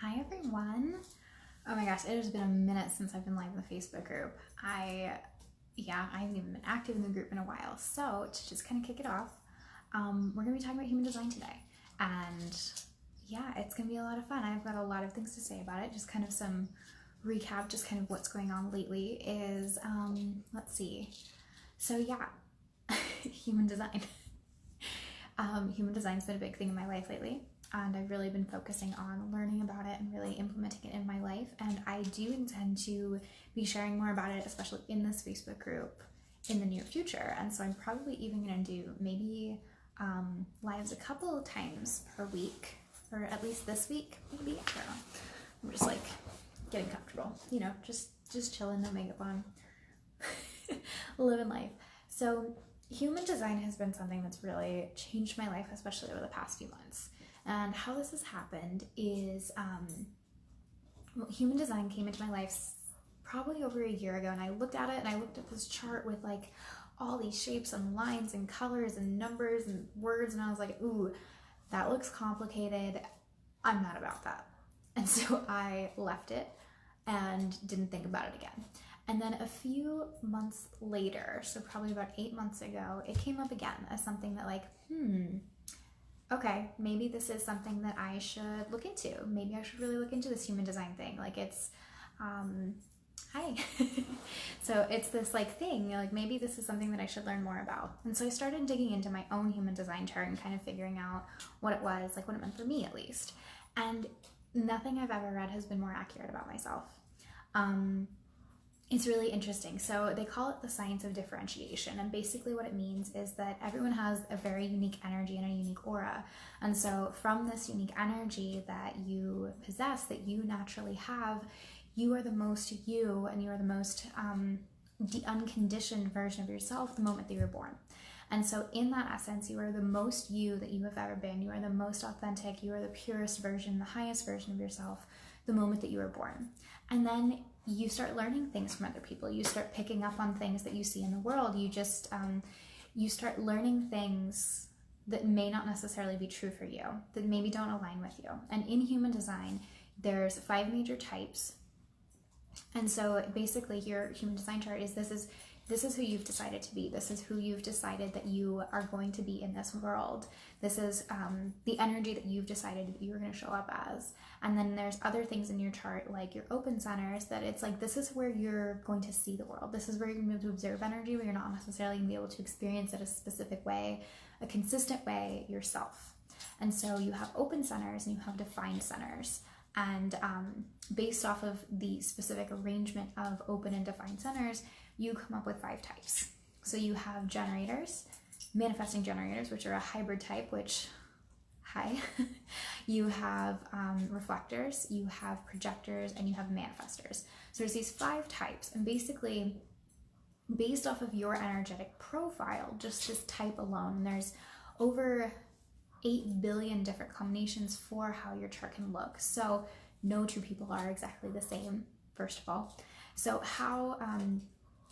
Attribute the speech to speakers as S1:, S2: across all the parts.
S1: Hi everyone. Oh my gosh, it has been a minute since I've been live in the Facebook group. I haven't even been active in the group in a while. So to just kind of kick it off, we're gonna be talking about human design today. And yeah, it's gonna be a lot of fun. I've got a lot of things to say about it. Just kind of some recap, just kind of what's going on lately is, let's see. So yeah, human design. Human design's been a big thing in my life lately, and I've really been focusing on learning about it and really implementing it in my life. And I do intend to be sharing more about it, especially in this Facebook group in the near future. And so I'm probably even going to do maybe lives a couple of times per week, or at least this week, maybe. I don't know. I'm just like getting comfortable, just chilling, no makeup on, living life. So human design has been something that's really changed my life, especially over the past few months. And how this has happened is, human design came into my life probably over a year ago, and I looked at it and I looked at this chart with like all these shapes and lines and colors and numbers and words, and I was like, ooh, that looks complicated. I'm not about that. And so I left it and didn't think about it again. And then a few months later, so probably about 8 months ago, it came up again as something that like, okay, maybe this is something that I should look into. Maybe I should really look into this human design thing. Like it's, hi. So it's this like thing, like maybe this is something that I should learn more about. And so I started digging into my own human design chart and kind of figuring out what it was, like what it meant for me at least. And nothing I've ever read has been more accurate about myself. It's really interesting. So they call it the science of differentiation. And basically what it means is that everyone has a very unique energy and a unique aura. And so from this unique energy that you possess, that you naturally have, you are the most you, and you are the most unconditioned version of yourself the moment that you were born. And so in that essence, you are the most you that you have ever been. You are the most authentic. You are the purest version, the highest version of yourself the moment that you were born. And then you start learning things from other people. You start picking up on things that you see in the world. You just, you start learning things that may not necessarily be true for you, that maybe don't align with you. And in human design, there's 5 major types. And so basically your human design chart is this is who you've decided to be. This is who you've decided that you are going to be in this world. This is the energy that you've decided that you're going to show up as. And then there's other things in your chart, like your open centers, that it's like this is where you're going to see the world. This is where you're going to be able to observe energy, where you're not necessarily going to be able to experience it a specific way, a consistent way yourself. And so you have open centers and you have defined centers. And based off of the specific arrangement of open and defined centers, you come up with 5 types. So you have generators, manifesting generators, which are a hybrid type, which, hi. You have reflectors, you have projectors, and you have manifestors. So there's these 5 types, and basically based off of your energetic profile, just this type alone, and there's over 8 billion different combinations for how your chart can look. So no 2 people are exactly the same, first of all. So how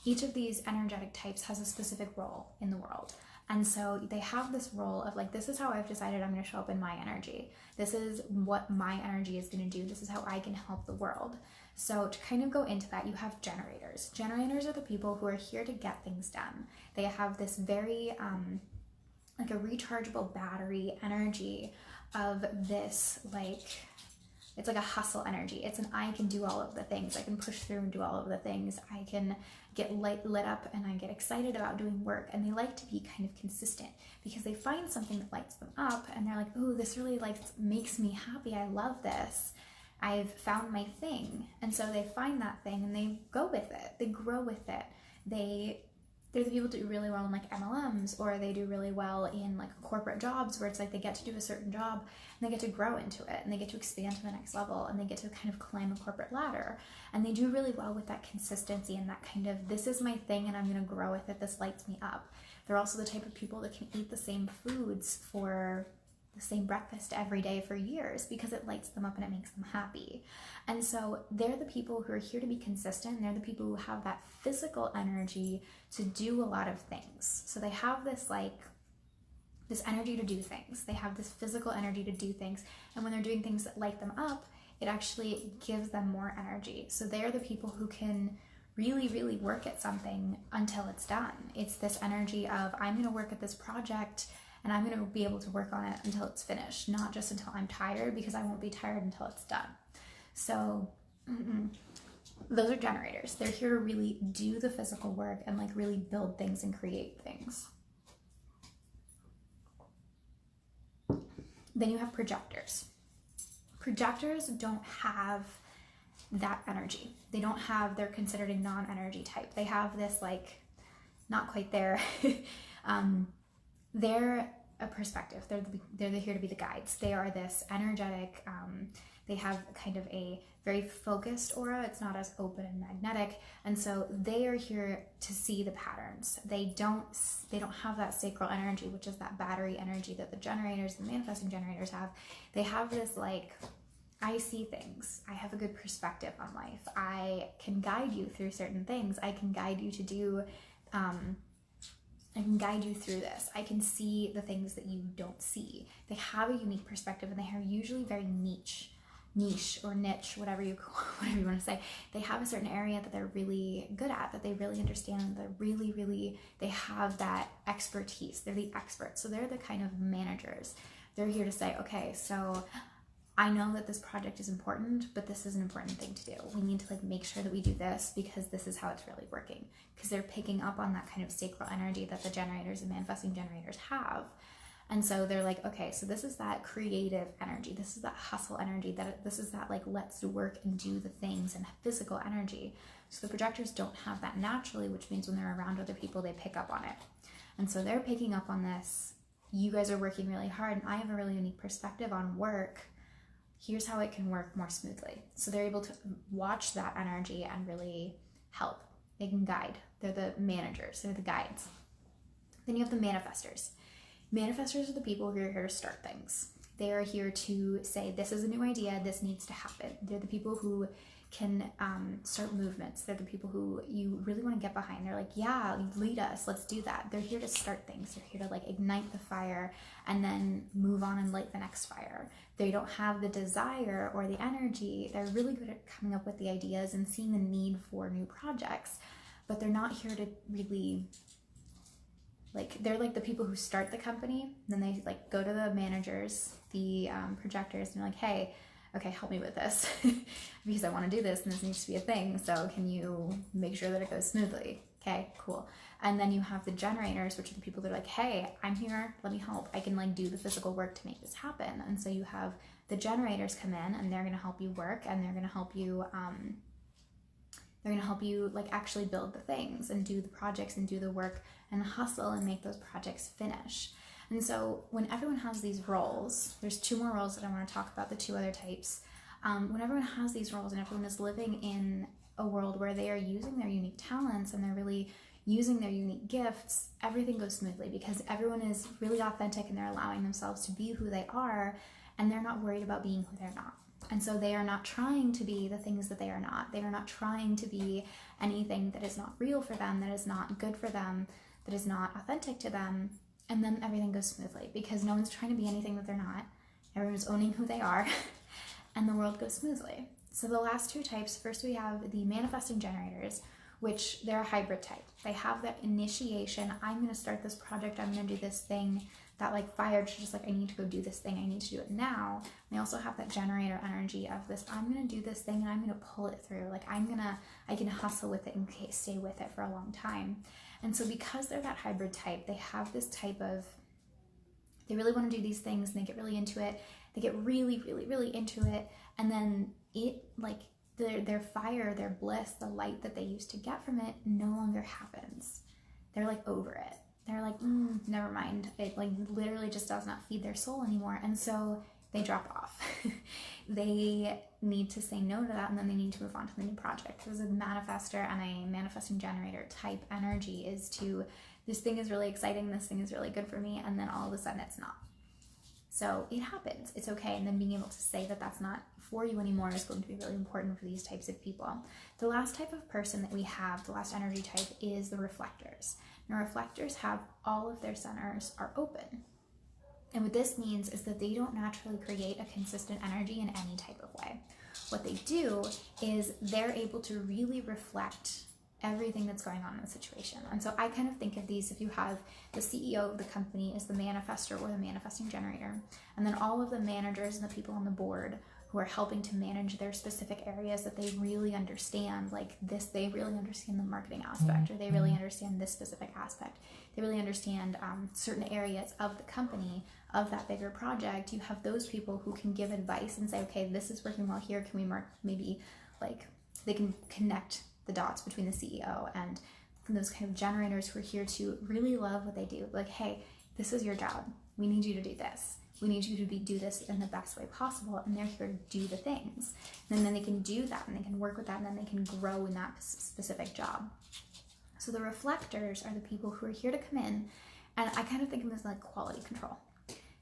S1: each of these energetic types has a specific role in the world. And so they have this role of like, this is how I've decided I'm going to show up in my energy. This is what my energy is going to do. This is how I can help the world. So to kind of go into that, you have generators. Generators are the people who are here to get things done. They have this very like a rechargeable battery energy of this, like, it's like a hustle energy. It's an I can do all of the things. I can push through and do all of the things. I can get lit up and I get excited about doing work. And they like to be kind of consistent because they find something that lights them up and they're like, ooh, this really like makes me happy. I love this. I've found my thing. And so they find that thing and they go with it. They grow with it. They're the people who do really well in like MLMs, or they do really well in like corporate jobs where it's like they get to do a certain job and they get to grow into it and they get to expand to the next level and they get to kind of climb a corporate ladder, and they do really well with that consistency and that kind of, this is my thing and I'm going to grow with it, this lights me up. They're also the type of people that can eat the same foods for the same breakfast every day for years because it lights them up and it makes them happy. And so they're the people who are here to be consistent. They're the people who have that physical energy to do a lot of things. So they have this like this energy to do things. They have this physical energy to do things. And when they're doing things that light them up, it actually gives them more energy. So they're the people who can really, really work at something until it's done. It's this energy of, I'm going to work at this project and I'm going to be able to work on it until it's finished, not just until I'm tired, because I won't be tired until it's done. So those are generators. They're here to really do the physical work and like really build things and create things. Then you have projectors. Projectors don't have that energy. They don't have, they're considered a non-energy type. They have this like, not quite there. They're a perspective. They're here to be the guides. They are this energetic, they have kind of a very focused aura. It's not as open and magnetic. And so they are here to see the patterns. They don't have that sacral energy, which is that battery energy that the generators, the manifesting generators have. They have this like, I see things. I have a good perspective on life. I can guide you through certain things. I can guide you to do, I can guide you through this. I can see the things that you don't see. They have a unique perspective, and they are usually very niche or niche, whatever you want to say. They have a certain area that they're really good at, that they really understand. They have that expertise. They're the experts. So they're the kind of managers. They're here to say, okay, so I know that this project is important, but this is an important thing to do. We need to like make sure that we do this because this is how it's really working. Because they're picking up on that kind of sacral energy that the generators and manifesting generators have. And so they're like, okay, so this is that creative energy. This is that hustle energy. This is that like, let's work and do the things and physical energy. So the projectors don't have that naturally, which means when they're around other people, they pick up on it. And so they're picking up on this. You guys are working really hard, and I have a really unique perspective on work. Here's how it can work more smoothly. So they're able to watch that energy and really help. They can guide. They're the managers. They're the guides. Then you have the manifestors. Manifestors are the people who are here to start things. They are here to say, this is a new idea, this needs to happen. They're the people who can start movements. They're the people who you really want to get behind. They're like, yeah, lead us, let's do that. They're here to start things. They're here to like ignite the fire and then move on and light the next fire. They don't have the desire or the energy. They're really good at coming up with the ideas and seeing the need for new projects, but they're not here to really, like, they're like the people who start the company. Then they like go to the managers, the projectors, and they're like, hey, okay, help me with this because I want to do this and this needs to be a thing. So can you make sure that it goes smoothly? Okay, cool. And then you have the generators, which are the people that are like, hey, I'm here, let me help. I can like do the physical work to make this happen. And so you have the generators come in and they're going to help you work, and they're going to help you like actually build the things and do the projects and do the work and hustle and make those projects finish. And so when everyone has these roles, there's two more roles that I want to talk about, the two other types. When everyone has these roles and everyone is living in a world where they are using their unique talents and they're really using their unique gifts, everything goes smoothly because everyone is really authentic and they're allowing themselves to be who they are, and they're not worried about being who they're not. And so they are not trying to be the things that they are not. They are not trying to be anything that is not real for them, that is not good for them, that is not authentic to them. And then everything goes smoothly because no one's trying to be anything that they're not. Everyone's owning who they are and the world goes smoothly. So the last two types, first we have the manifesting generators, which they're a hybrid type. They have that initiation, I'm going to start this project, I'm going to do this thing, that like fire to just like, I need to go do this thing, I need to do it now. And they also have that generator energy of this, I'm going to do this thing and I'm going to pull it through. Like I can hustle with it and stay with it for a long time. And so because they're that hybrid type, they have this type of, they really want to do these things and they get really into it. They get really, really, really into it. And then it like their fire, their bliss, the light that they used to get from it no longer happens. They're like over it. They're like, never mind. It like literally just does not feed their soul anymore. And so they drop off. They need to say no to that, and then they need to move on to the new project. Because a manifestor and a manifesting generator type energy is to, this thing is really exciting, this thing is really good for me, and then all of a sudden it's not. So it happens, it's okay. And then being able to say that that's not for you anymore is going to be really important for these types of people. The last type of person that we have, the last energy type, is the reflectors. Now reflectors have all of their centers are open. And what this means is that they don't naturally create a consistent energy in any type of way. what they do is they're able to really reflect everything that's going on in the situation. And so I kind of think of these, if you have the CEO of the company is the manifestor or the manifesting generator, and then all of the managers and the people on the board who are helping to manage their specific areas that they really understand, like this, they really understand the marketing aspect, or they really understand this specific aspect. They really understand certain areas of the company, of that bigger project. You have those people who can give advice and say, okay, this is working well here. Can we mark, maybe like they can connect the dots between the CEO and those kind of generators who are here to really love what they do. Like, hey, this is your job. We need you to do this. We need you to do this in the best way possible, and they're here to do the things. And then they can do that, and they can work with that, and then they can grow in that specific job. So the reflectors are the people who are here to come in, and I kind of think of them as like quality control.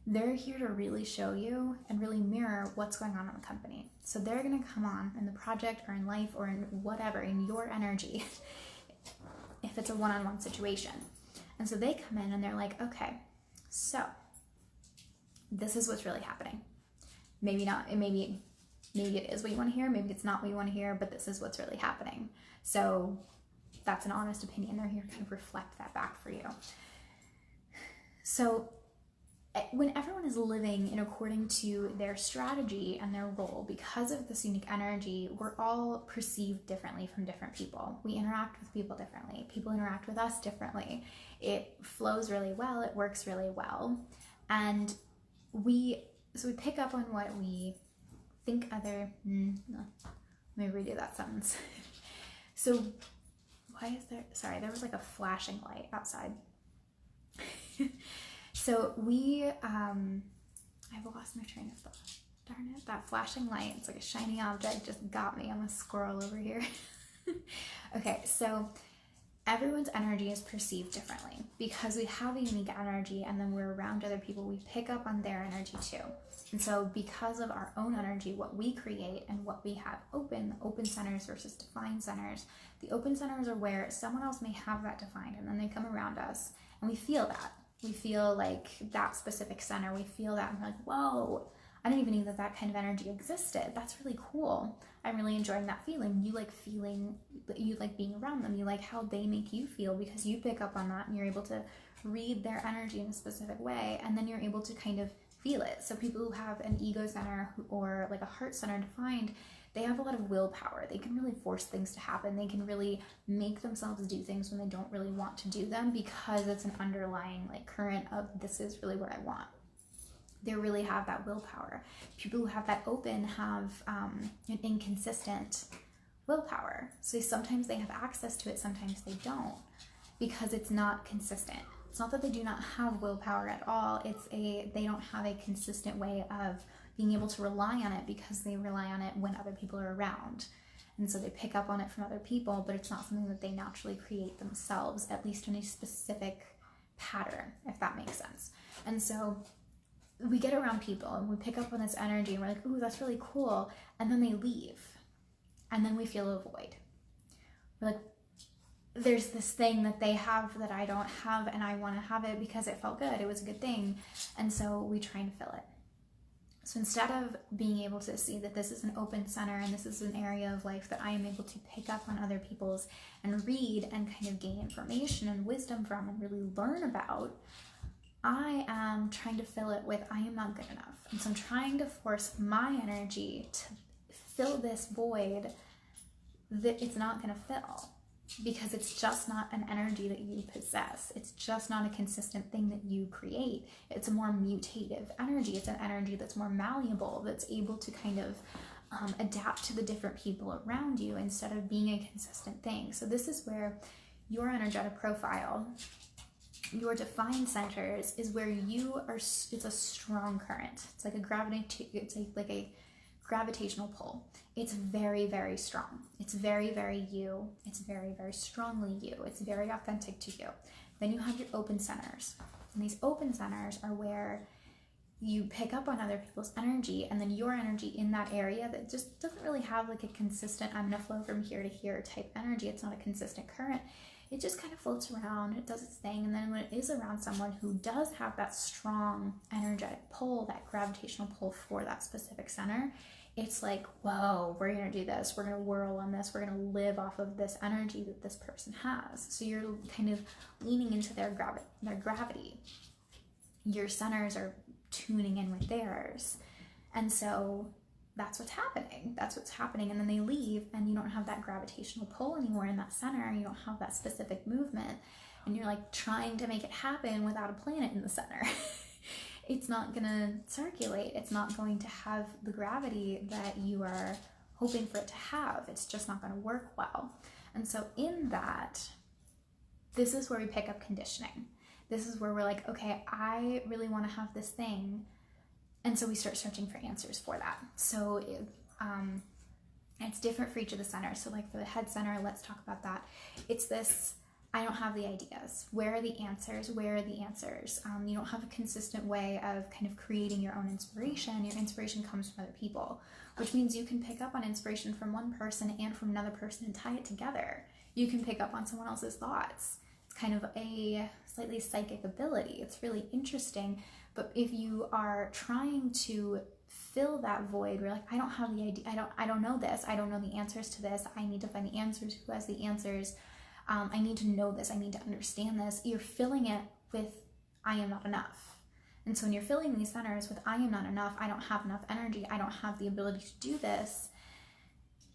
S1: They're here to really show you and really mirror what's going on in the company. So they're going to come on in the project or in life or in whatever, in your energy, if it's a one-on-one situation. And so they come in and they're like, okay, so this is what's really happening. Maybe not, maybe it is what you want to hear, maybe it's not what you want to hear, but this is what's really happening. So that's an honest opinion. They're here to kind of reflect that back for you. So when everyone is living in according to their strategy and their role, because of this unique energy, we're all perceived differently from different people. We interact with people differently. People interact with us differently. It flows really well. It works really well. And we pick up on what we think other, no, let me redo that sentence. So why is there was like a flashing light outside. So I've lost my train of thought. Darn it, that flashing light, it's like a shiny object, just got me. I'm a squirrel over here. Okay, so everyone's energy is perceived differently because we have a unique energy, and then we're around other people, we pick up on their energy too. And so because of our own energy, what we create and what we have open centers versus defined centers, the open centers are where someone else may have that defined, and then they come around us and we feel that. We feel like that specific center, we feel that, and we're like, whoa, I didn't even know that kind of energy existed. That's really cool. I'm really enjoying that feeling. You like being around them. You like how they make you feel because you pick up on that and you're able to read their energy in a specific way, and then you're able to kind of feel it. So people who have an ego center or like a heart center defined, they have a lot of willpower. They can really force things to happen. They can really make themselves do things when they don't really want to do them because it's an underlying like current of this is really what I want. They really have that willpower. People who have that open have an inconsistent willpower. So sometimes they have access to it, sometimes they don't, because it's not consistent. It's not that they do not have willpower at all. They don't have a consistent way of being able to rely on it because they rely on it when other people are around. And so they pick up on it from other people, but it's not something that they naturally create themselves, at least in a specific pattern, if that makes sense. And so we get around people and we pick up on this energy and we're like, ooh, that's really cool. And then they leave. And then we feel a void. We're like, there's this thing that they have that I don't have, and I want to have it because it felt good. It was a good thing. And so we try and fill it. So instead of being able to see that this is an open center and this is an area of life that I am able to pick up on other people's and read and kind of gain information and wisdom from and really learn about, I am trying to fill it with I am not good enough. And so I'm trying to force my energy to fill this void that it's not going to fill, because it's just not an energy that you possess. It's just not a consistent thing that you create. It's a more mutative energy. It's an energy that's more malleable, that's able to kind of adapt to the different people around you instead of being a consistent thing. So this is where your energetic profile, your defined centers, is where you are. It's a strong current. It's like a gravitational pull. It's very, very strong. It's very, very you. It's very, very strongly you. It's very authentic to you. Then you have your open centers. And these open centers are where you pick up on other people's energy, and then your energy in that area that just doesn't really have like a consistent, I'm gonna flow from here to here type energy. It's not a consistent current. It just kind of floats around, it does its thing, and then when it is around someone who does have that strong energetic pull, that gravitational pull for that specific center, it's like, whoa, we're going to do this. We're going to whirl on this. We're going to live off of this energy that this person has. So you're kind of leaning into their gravity. Your centers are tuning in with theirs. And so that's what's happening. That's what's happening. And then they leave and you don't have that gravitational pull anymore in that center. You don't have that specific movement. And you're like trying to make it happen without a planet in the center. It's not going to circulate. It's not going to have the gravity that you are hoping for it to have. It's just not going to work well. And so in that, this is where we pick up conditioning. This is where we're like, okay, I really want to have this thing. And so we start searching for answers for that. So it's different for each of the centers. So like for the head center, let's talk about that. It's this, I don't have the ideas. Where are the answers? Where are the answers? You don't have a consistent way of kind of creating your own inspiration. Your inspiration comes from other people, which means you can pick up on inspiration from one person and from another person and tie it together. You can pick up on someone else's thoughts. It's kind of a slightly psychic ability. It's really interesting. But if you are trying to fill that void, we're like, I don't have the idea. I don't know this. I don't know the answers to this. I need to find the answers. Who has the answers? I need to know this. I need to understand this. You're filling it with, I am not enough. And so when you're filling these centers with, I am not enough, I don't have enough energy, I don't have the ability to do this,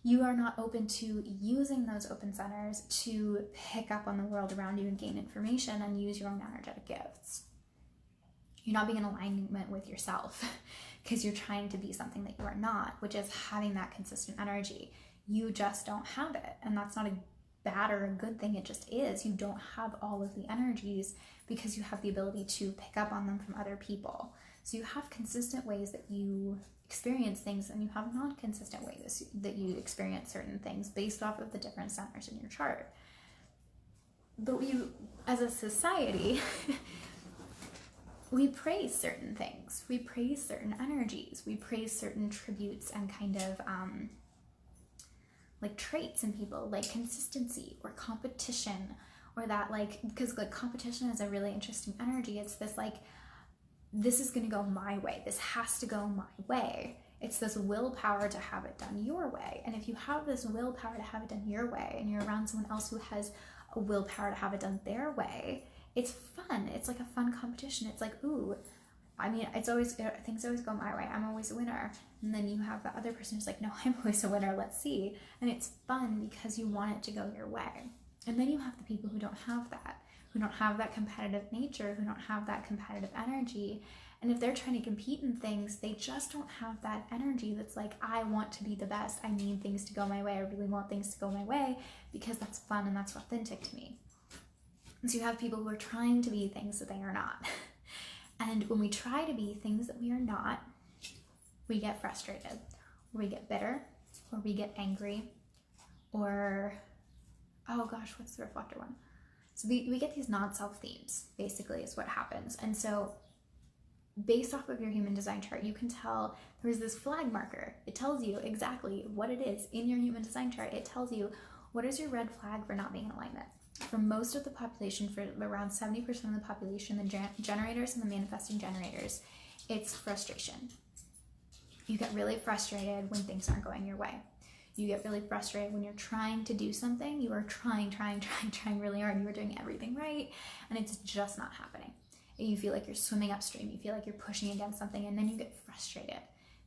S1: you are not open to using those open centers to pick up on the world around you and gain information and use your own energetic gifts. You're not being in alignment with yourself because you're trying to be something that you are not, which is having that consistent energy. You just don't have it. And that's not a bad or a good thing. It just is. You don't have all of the energies because you have the ability to pick up on them from other people. So you have consistent ways that you experience things, and you have non-consistent ways that you experience certain things based off of the different centers in your chart. But we, as a society, we praise certain things. We praise certain energies. We praise certain tributes and kind of like traits in people, like consistency or competition, or that like, because like competition is a really interesting energy. It's this like, this is going to go my way. This has to go my way. It's this willpower to have it done your way. And if you have this willpower to have it done your way and you're around someone else who has a willpower to have it done their way, it's fun. It's like a fun competition. It's like, ooh, I mean, it's always, things always go my way. I'm always a winner. And then you have the other person who's like, no, I'm always a winner. Let's see. And it's fun because you want it to go your way. And then you have the people who don't have that, who don't have that competitive nature, who don't have that competitive energy. And if they're trying to compete in things, they just don't have that energy that's like, I want to be the best. I need things to go my way. I really want things to go my way because that's fun and that's authentic to me. And so you have people who are trying to be things that they are not. And when we try to be things that we are not, we get frustrated, or we get bitter, or we get angry, or, oh gosh, what's the reflector one? So we get these non-self themes, basically, is what happens. And so based off of your human design chart, you can tell there's this flag marker. It tells you exactly what it is in your human design chart. It tells you what is your red flag for not being in alignment. For most of the population, for around 70% of the population, the generators and the manifesting generators, it's frustration. You get really frustrated when things aren't going your way. You get really frustrated when you're trying to do something. You are trying really hard. You are doing everything right, and it's just not happening. You feel like you're swimming upstream. You feel like you're pushing against something, and then you get frustrated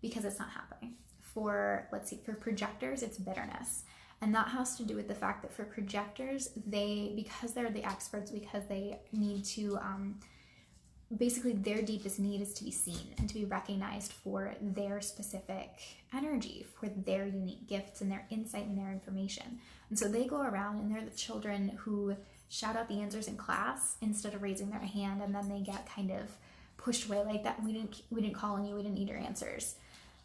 S1: because it's not happening. For projectors, it's bitterness. And that has to do with the fact that for projectors, because they're the experts, because they need to, basically their deepest need is to be seen and to be recognized for their specific energy, for their unique gifts and their insight and their information. And so they go around and they're the children who shout out the answers in class instead of raising their hand, and then they get kind of pushed away like that. We didn't call on you, we didn't need your answers.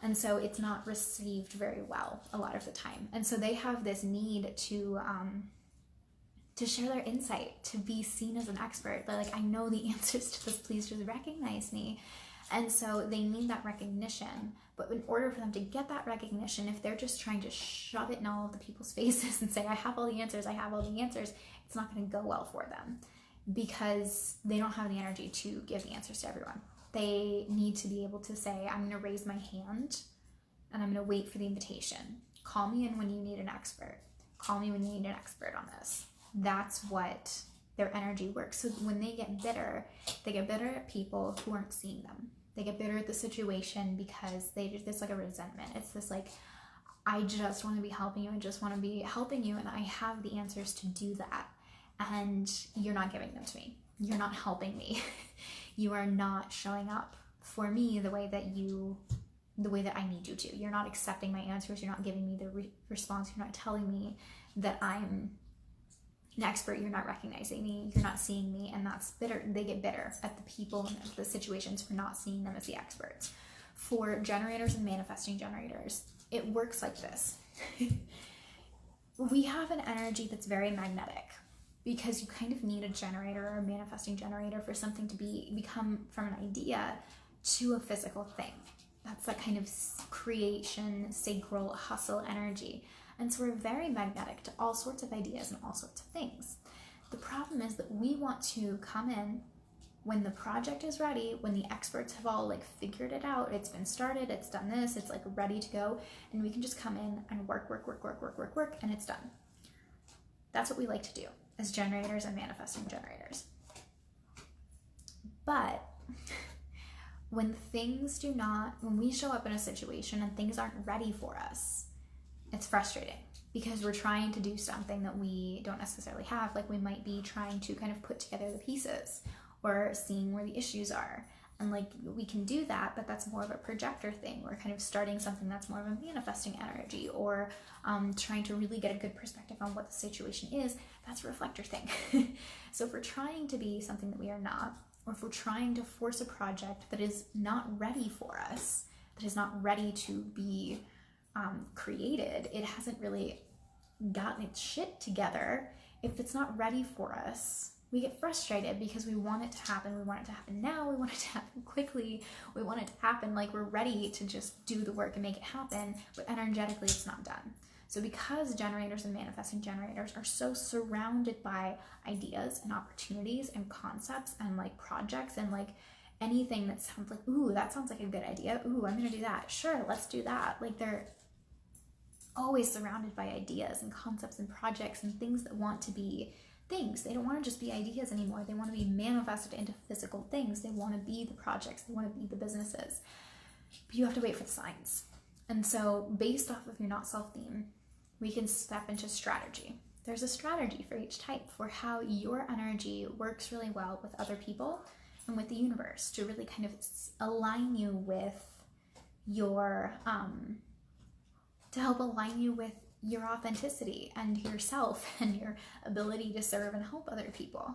S1: And so it's not received very well a lot of the time. And so they have this need to share their insight, to be seen as an expert. They're like, I know the answers to this, please just recognize me. And so they need that recognition. But in order for them to get that recognition, if they're just trying to shove it in all of the people's faces and say, I have all the answers, it's not going to go well for them because they don't have the energy to give the answers to everyone. They need to be able to say, I'm going to raise my hand and I'm going to wait for the invitation. Call me in when you need an expert. Call me when you need an expert on this. That's what their energy works. So when they get bitter at people who aren't seeing them. They get bitter at the situation because there's like a resentment. It's this like, I just want to be helping you. I just want to be helping you. And I have the answers to do that. And you're not giving them to me. You're not helping me. You are not showing up for me the way that I need you to. You're not accepting my answers. You're not giving me the response. You're not telling me that I'm an expert. You're not recognizing me. You're not seeing me. And that's bitter. They get bitter at the people and the situations for not seeing them as the experts. For generators and manifesting generators, it works like this. We have an energy that's very magnetic because you kind of need a generator or a manifesting generator for something to become from an idea to a physical thing. That's that kind of creation, sacral, hustle energy. And so we're very magnetic to all sorts of ideas and all sorts of things. The problem is that we want to come in when the project is ready, when the experts have all like figured it out, it's been started, it's done this, it's like ready to go, and we can just come in and work, and it's done. That's what we like to do as generators and manifesting generators. But when we show up in a situation and things aren't ready for us, it's frustrating because we're trying to do something that we don't necessarily have. Like we might be trying to kind of put together the pieces or seeing where the issues are. And like we can do that, but that's more of a projector thing. We're kind of starting something that's more of a manifesting energy, or trying to really get a good perspective on what the situation is. That's a reflector thing. So if we're trying to be something that we are not, or if we're trying to force a project that is not ready for us, that is not ready to be created, it hasn't really gotten its shit together. If it's not ready for us, we get frustrated because we want it to happen. We want it to happen now. We want it to happen quickly. We want it to happen like we're ready to just do the work and make it happen, but energetically it's not done. So because generators and manifesting generators are so surrounded by ideas and opportunities and concepts and like projects and like anything that sounds like, ooh, that sounds like a good idea. Ooh, I'm gonna do that. Sure, let's do that. Like they're always surrounded by ideas and concepts and projects and things that want to be things. They don't want to just be ideas anymore. They want to be manifested into physical things. They want to be the projects. They want to be the businesses. But you have to wait for the signs. And so based off of your not self theme, we can step into strategy. There's a strategy for each type for how your energy works really well with other people and with the universe to really kind of align you with your, to help align you with your authenticity and yourself and your ability to serve and help other people.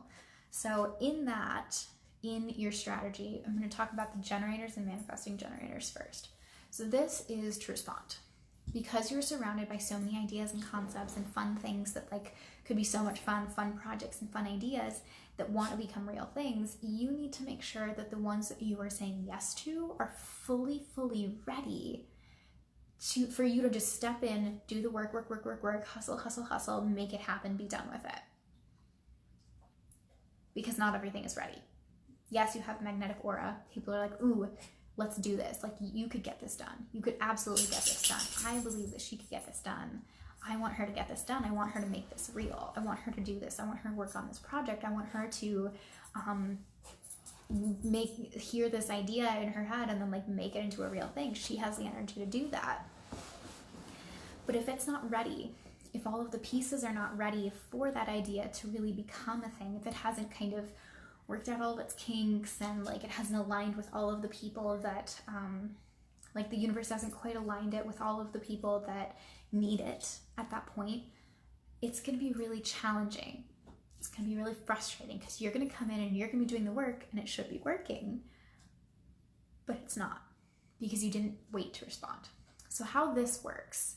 S1: So in your strategy, I'm going to talk about the generators and manifesting generators first. So this is to respond. Because you're surrounded by so many ideas and concepts and fun things that like could be so much fun projects and fun ideas that want to become real things, you need to make sure that the ones that you are saying yes to are fully ready for you to just step in, do the work, hustle, make it happen, be done with it. Because not everything is ready. Yes, you have a magnetic aura. People are like, ooh, let's do this. Like, you could get this done. You could absolutely get this done. I believe that she could get this done. I want her to get this done. I want her to make this real. I want her to do this. I want her to work on this project. I want her to hear this idea in her head and then like make it into a real thing. She has the energy to do that. But if it's not ready, if all of the pieces are not ready for that idea to really become a thing, if it hasn't kind of worked out all of its kinks and like it hasn't aligned with all of the people that like the universe hasn't quite aligned it with all of the people that need it at that point, it's going to be really challenging. It's going to be really frustrating because you're going to come in and you're going to be doing the work and it should be working, but it's not because you didn't wait to respond. So how this works,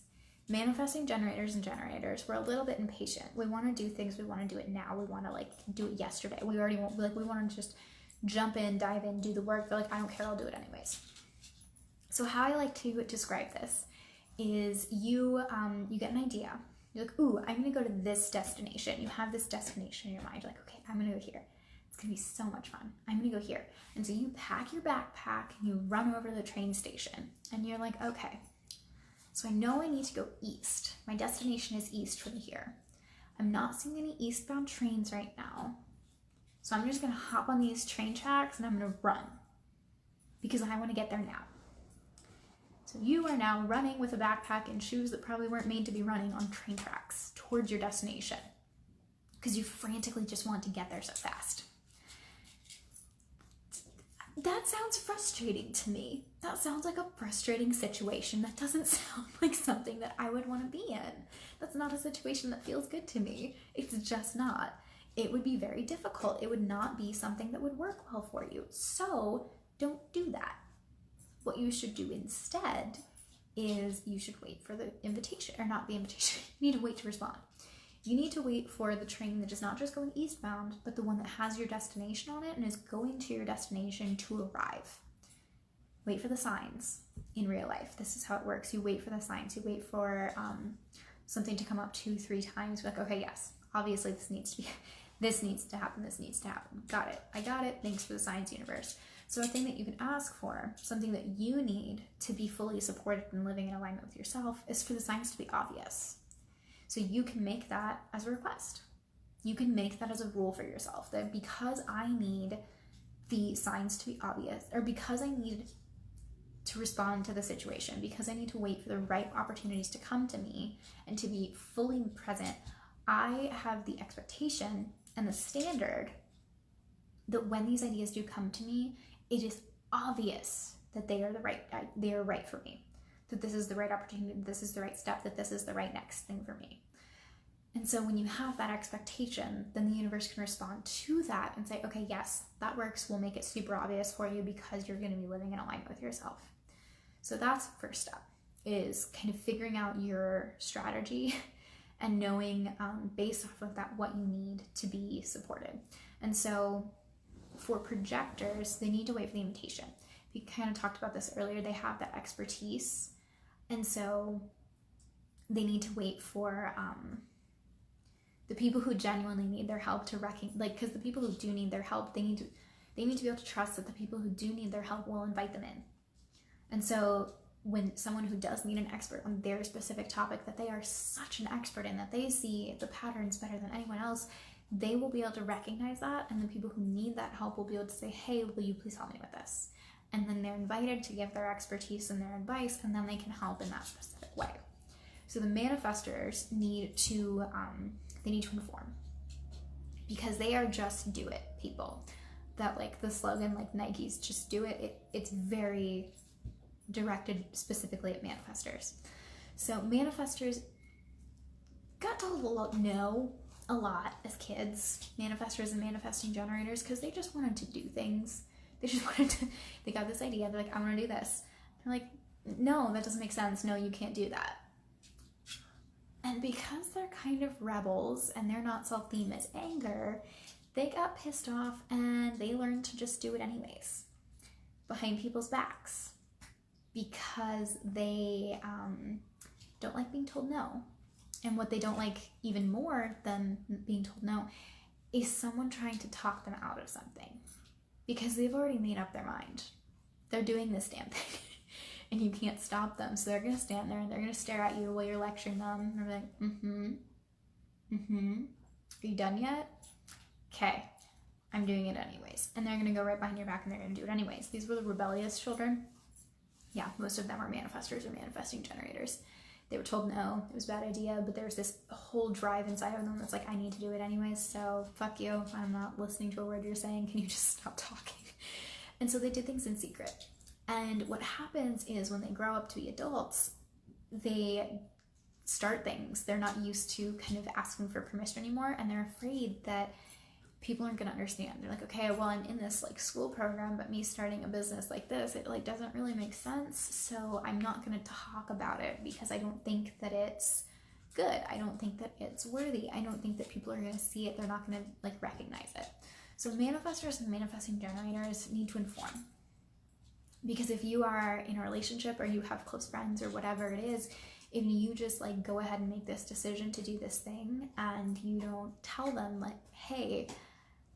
S1: manifesting generators and generators, we're a little bit impatient. We want to do things. We want to do it now. We want to like do it yesterday. We want to just jump in, dive in, do the work. They're like, I don't care. I'll do it anyways. So how I like to describe this is you get an idea. You're like, ooh, I'm going to go to this destination. You have this destination in your mind. You're like, okay, I'm going to go here. It's going to be so much fun. I'm going to go here. And so you pack your backpack and you run over to the train station and you're like, okay, So I know I need to go east. My destination is east from here. I'm not seeing any eastbound trains right now. So I'm just gonna hop on these train tracks and I'm gonna run because I wanna get there now. So you are now running with a backpack and shoes that probably weren't made to be running on train tracks towards your destination because you frantically just want to get there so fast. That sounds frustrating to me. That sounds like a frustrating situation. That doesn't sound like something that I would want to be in. That's not a situation that feels good to me. It's just not. It would be very difficult. It would not be something that would work well for you. So don't do that. What you should do instead is you should wait for the invitation, or not the invitation. You need to wait to respond. You need to wait for the train that is not just going eastbound, but the one that has your destination on it and is going to your destination to arrive. Wait for the signs in real life. This is how it works. You wait for the signs. You wait for something to come up 2-3 times. You're like, okay, yes, obviously this needs to happen. This needs to happen. Got it. I got it. Thanks for the signs, universe. So a thing that you can ask for, something that you need to be fully supported and living in alignment with yourself, is for the signs to be obvious. So you can make that as a request. You can make that as a rule for yourself, that because I need the signs to be obvious, or because I need to respond to the situation, because I need to wait for the right opportunities to come to me and to be fully present, I have the expectation and the standard that when these ideas do come to me, it is obvious that they are right for me. That this is the right opportunity, this is the right step, that this is the right next thing for me. And so when you have that expectation, then the universe can respond to that and say, okay, yes, that works. We'll make it super obvious for you because you're going to be living in alignment with yourself. So that's the first step, is kind of figuring out your strategy and knowing based off of that what you need to be supported. And so for projectors, they need to wait for the invitation. We kind of talked about this earlier. They have that expertise. And so they need to wait for the people who genuinely need their help to because the people who do need their help, they need to be able to trust that the people who do need their help will invite them in. And so when someone who does need an expert on their specific topic that they are such an expert in, that they see the patterns better than anyone else, they will be able to recognize that, and the people who need that help will be able to say, hey, will you please help me with this? And then they're invited to give their expertise and their advice, and then they can help in that specific way. So the manifestors need to inform, because they are just do it people. That, like the slogan, like Nike's just do it, it's very directed specifically at manifestors. So manifestors got to know a lot as kids, manifestors and manifesting generators, because they just wanted to do things. They got this idea, they're like, I want to do this. They're like, no, that doesn't make sense. No, you can't do that. And because they're kind of rebels and they're not self-themed as anger, they got pissed off and they learned to just do it anyways, behind people's backs, because they don't like being told no. And what they don't like even more than being told no is someone trying to talk them out of something, because they've already made up their mind. They're doing this damn thing and you can't stop them. So they're going to stand there and they're going to stare at you while you're lecturing them. And they're like, are you done yet? Okay, I'm doing it anyways. And they're going to go right behind your back and they're going to do it anyways. These were the rebellious children. Yeah, most of them are manifestors or manifesting generators. They were told no, it was a bad idea, but there's this whole drive inside of them that's like, I need to do it anyways, so fuck you. I'm not listening to a word you're saying. Can you just stop talking? And so they did things in secret. And what happens is when they grow up to be adults, they start things. They're not used to kind of asking for permission anymore, and they're afraid that people aren't going to understand. They're like, okay, well, I'm in this like school program, but me starting a business like this, it like doesn't really make sense. So I'm not going to talk about it because I don't think that it's good. I don't think that it's worthy. I don't think that people are going to see it. They're not going to like recognize it. So manifestors and manifesting generators need to inform. Because if you are in a relationship or you have close friends or whatever it is, if you just like go ahead and make this decision to do this thing and you don't tell them like, hey,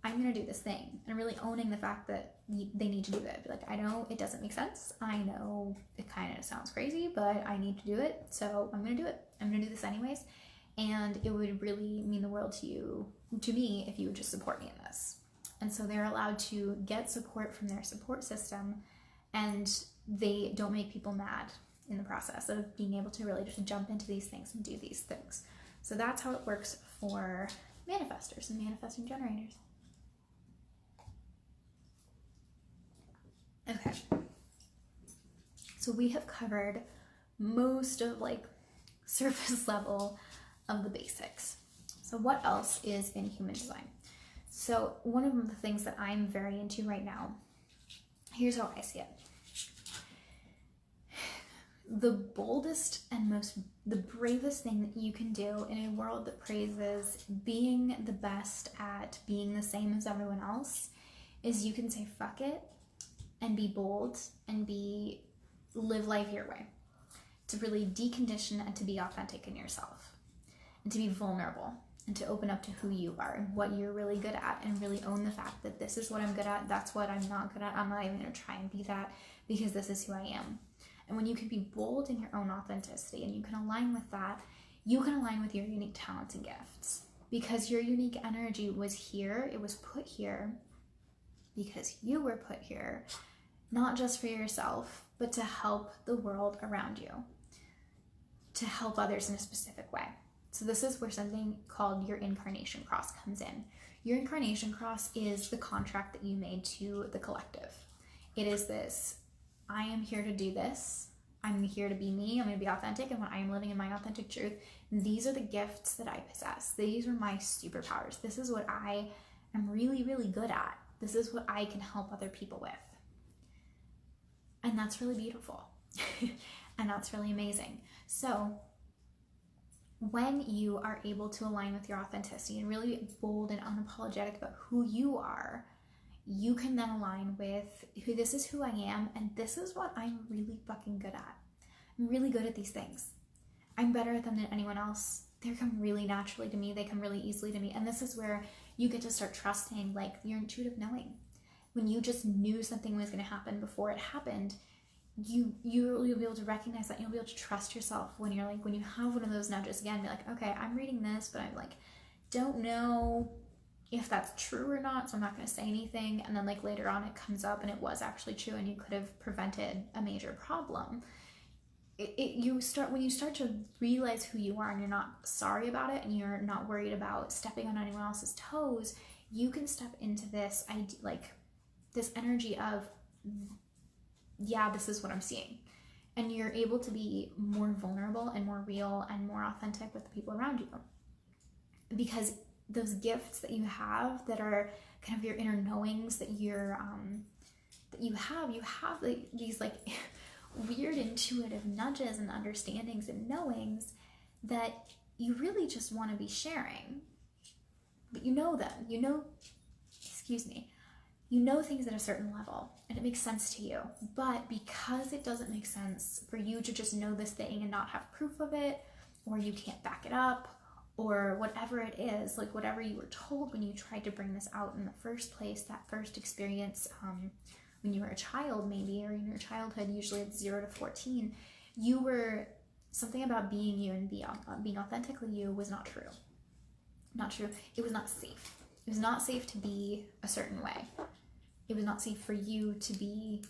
S1: I'm going to do this thing, and really owning the fact that they need to do it. Be like, I know it doesn't make sense. I know it kind of sounds crazy, but I need to do it. So I'm going to do it. I'm going to do this anyways. And it would really mean the world to me, if you would just support me in this. And so they're allowed to get support from their support system, and they don't make people mad in the process of being able to really just jump into these things and do these things. So that's how it works for manifestors and manifesting generators. Okay, so we have covered most of like surface level of the basics. So what else is in human design? So one of the things that I'm very into right now, here's how I see it. The boldest and the bravest thing that you can do in a world that praises being the best at being the same as everyone else is you can say fuck it and be bold and live life your way, to really decondition and to be authentic in yourself and to be vulnerable and to open up to who you are and what you're really good at, and really own the fact that this is what I'm good at, that's what I'm not good at, I'm not even going to try and be that because this is who I am. And when you can be bold in your own authenticity and you can align with that, you can align with your unique talents and gifts, because your unique energy was here. It was put here because you were put here, not just for yourself, but to help the world around you, to help others in a specific way. So this is where something called your incarnation cross comes in. Your incarnation cross is the contract that you made to the collective. It is this: I am here to do this. I'm here to be me. I'm going to be authentic. And when I am living in my authentic truth, these are the gifts that I possess. These are my superpowers. This is what I am really, really good at. This is what I can help other people with. And that's really beautiful. And that's really amazing. So when you are able to align with your authenticity and really be bold and unapologetic about who you are, you can then align with this is who I am, and this is what I'm really fucking good at. I'm really good at these things. I'm better at them than anyone else. They come really naturally to me. They come really easily to me. And this is where you get to start trusting like your intuitive knowing. When you just knew something was going to happen before it happened, you'll be able to recognize that. You'll be able to trust yourself when you're like, when you have one of those nudges again, be like, okay, I'm reading this, but I'm like, don't know if that's true or not, so I'm not going to say anything. And then like later on it comes up and it was actually true and you could have prevented a major problem. When you start to realize who you are and you're not sorry about it and you're not worried about stepping on anyone else's toes, you can step into this this energy of, yeah, this is what I'm seeing. And you're able to be more vulnerable and more real and more authentic with the people around you. Because those gifts that you have that are kind of your inner knowings that you have like these like weird intuitive nudges and understandings and knowings that you really just want to be sharing. But you know them, you know things at a certain level and it makes sense to you. But because it doesn't make sense for you to just know this thing and not have proof of it, or you can't back it up, or whatever it is, like whatever you were told when you tried to bring this out in the first place, that first experience when you were a child maybe, or in your childhood, usually it's 0 to 14, you were, something about being you and being authentically you was not true. Not true. It was not safe. It was not safe to be a certain way. It was not safe for you to be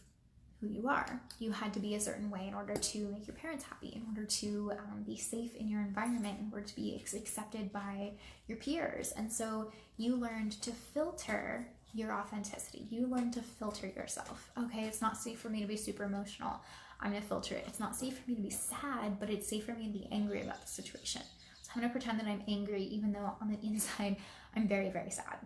S1: who you are. You had to be a certain way in order to make your parents happy, in order to be safe in your environment, in order to be accepted by your peers. And so you learned to filter your authenticity. You learned to filter yourself. Okay, it's not safe for me to be super emotional. I'm going to filter it. It's not safe for me to be sad, but it's safe for me to be angry about the situation. So I'm going to pretend that I'm angry, even though on the inside, I'm very, very sad.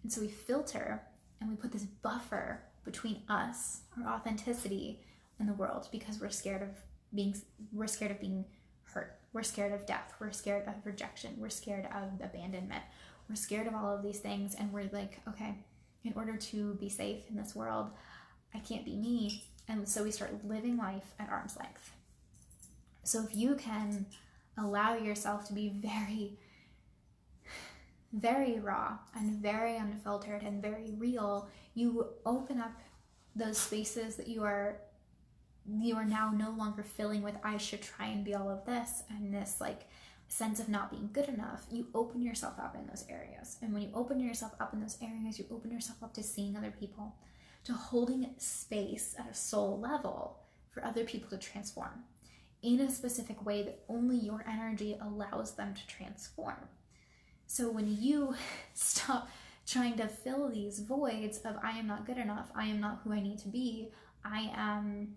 S1: And so we filter and we put this buffer between us, our authenticity, and the world, because we're scared of being hurt. We're scared of death. We're scared of rejection. We're scared of abandonment. We're scared of all of these things. And we're like, okay, in order to be safe in this world, I can't be me. And so we start living life at arm's length. So if you can allow yourself to be very very raw and very unfiltered and very real, you open up those spaces that you are now no longer filling with I should try and be all of this and this like sense of not being good enough. You open yourself up in those areas. And when you open yourself up in those areas, you open yourself up to seeing other people, to holding space at a soul level for other people to transform in a specific way that only your energy allows them to transform. So when you stop trying to fill these voids of I am not good enough, I am not who I need to be, I am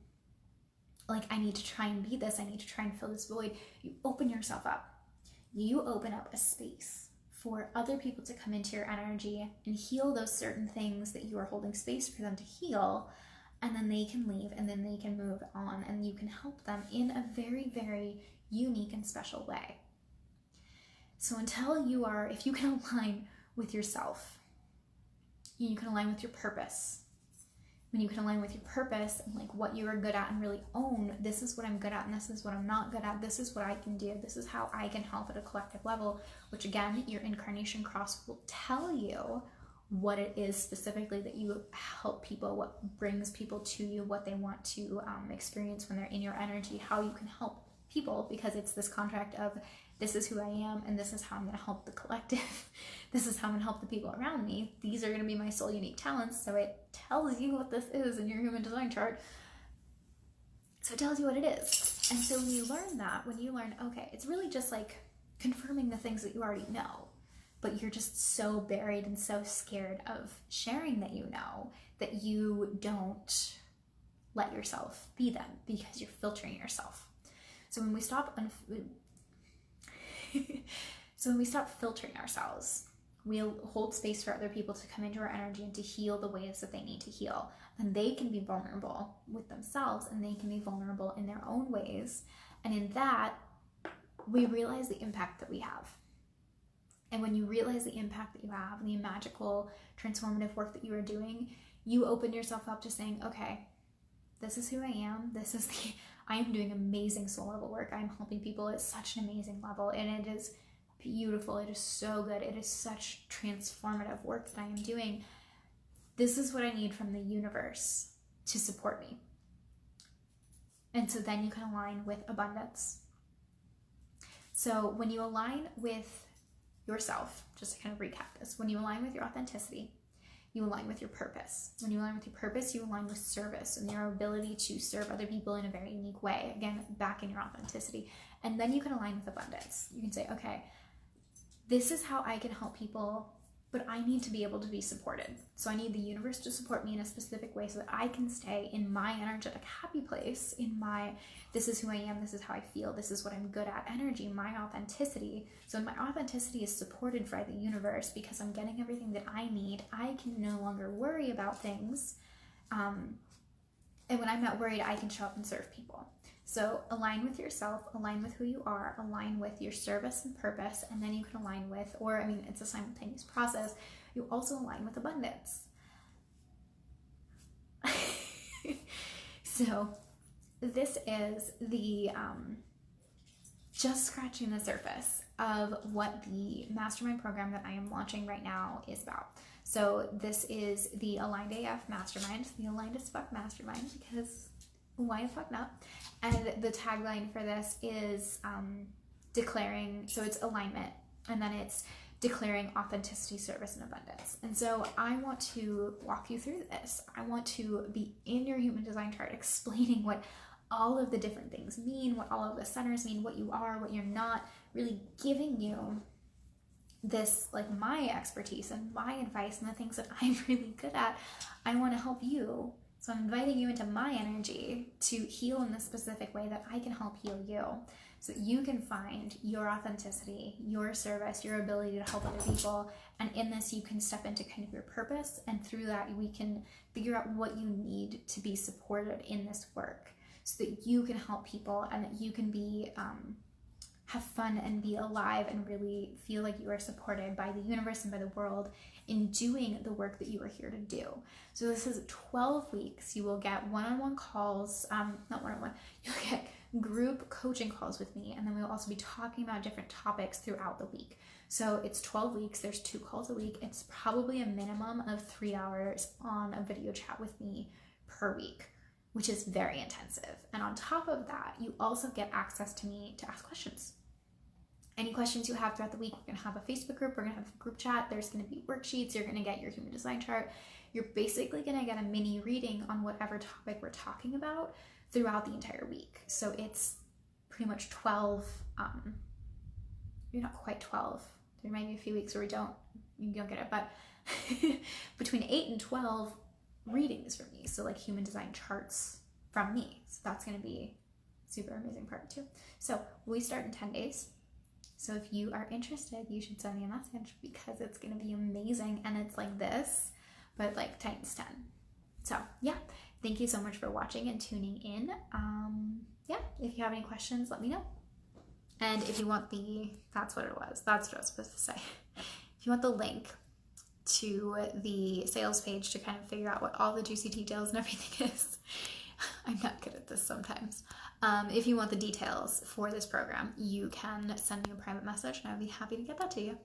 S1: like I need to try and be this, I need to try and fill this void, you open yourself up. You open up a space for other people to come into your energy and heal those certain things that you are holding space for them to heal, and then they can leave and then they can move on and you can help them in a very, very unique and special way. So until you are, if you can align with yourself, you can align with your purpose. When you can align with your purpose and like what you are good at and really own, this is what I'm good at and this is what I'm not good at, this is what I can do, this is how I can help at a collective level, which again, your incarnation cross will tell you what it is specifically that you help people, what brings people to you, what they want to experience when they're in your energy, how you can help people, because it's this contract of this is who I am and this is how I'm going to help the collective. This is how I'm going to help the people around me. These are going to be my soul unique talents. So it tells you what this is in your human design chart. So it tells you what it is. And so when you learn that, when you learn, okay, it's really just like confirming the things that you already know, but you're just so buried and so scared of sharing that you know that you don't let yourself be them because you're filtering yourself. So when we stop filtering ourselves, we'll hold space for other people to come into our energy and to heal the ways that they need to heal. And they can be vulnerable with themselves and they can be vulnerable in their own ways. And in that, we realize the impact that we have. And when you realize the impact that you have and the magical transformative work that you are doing, you open yourself up to saying, okay, this is who I am. I am doing amazing soul level work. I'm helping people at such an amazing level. And it is beautiful. It is so good. It is such transformative work that I am doing. This is what I need from the universe to support me. And so then you can align with abundance. So when you align with yourself, just to kind of recap this, when you align with your authenticity, you align with your purpose. When you align with your purpose, you align with service and your ability to serve other people in a very unique way. Again, back in your authenticity. And then you can align with abundance. You can say, okay, this is how I can help people, but I need to be able to be supported. So I need the universe to support me in a specific way so that I can stay in my energetic happy place, in my, this is who I am, this is how I feel, this is what I'm good at energy, my authenticity. So when my authenticity is supported by the universe because I'm getting everything that I need, I can no longer worry about things. And when I'm not worried, I can show up and serve people. So align with yourself, align with who you are, align with your service and purpose, and then you can align with, it's a simultaneous process, you also align with abundance. So this is the just scratching the surface of what the mastermind program that I am launching right now is about. So this is the Aligned AF Mastermind, the Aligned as Fuck Mastermind, because why the fuck not? And the tagline for this is declaring, so it's alignment, and then it's declaring authenticity, service, and abundance. And so I want to walk you through this. I want to be in your human design chart explaining what all of the different things mean, what all of the centers mean, what you are, what you're not, really giving you this, like my expertise and my advice and the things that I'm really good at. I want to help you. So I'm inviting you into my energy to heal in this specific way that I can help heal you, so that you can find your authenticity, your service, your ability to help other people. And in this, you can step into kind of your purpose. And through that, we can figure out what you need to be supported in this work so that you can help people and that you can be, have fun and be alive and really feel like you are supported by the universe and by the world in doing the work that you are here to do. So this is 12 weeks. You will get one-on-one calls, not one-on-one, you'll get group coaching calls with me, and then we'll also be talking about different topics throughout the week. So it's 12 weeks, there's 2 calls a week. It's probably a minimum of 3 hours on a video chat with me per week, which is very intensive. And on top of that, you also get access to me to ask questions. Any questions you have throughout the week, we're going to have a Facebook group, we're going to have a group chat, there's going to be worksheets, you're going to get your human design chart. You're basically going to get a mini reading on whatever topic we're talking about throughout the entire week. So it's pretty much 12, you're not quite 12. There might be a few weeks where you don't get it, but between 8 and 12 readings from me. So like human design charts from me. So that's going to be super amazing part too. So we start in 10 days. So if you are interested, you should send me a message because it's going to be amazing. And it's like this, but like times 10. So yeah, thank you so much for watching and tuning in. Yeah, if you have any questions, let me know. And if you want that's what I was supposed to say. If you want the link to the sales page to kind of figure out what all the juicy details and everything is, I'm not good at this sometimes. If you want the details for this program, you can send me a private message and I'd be happy to get that to you.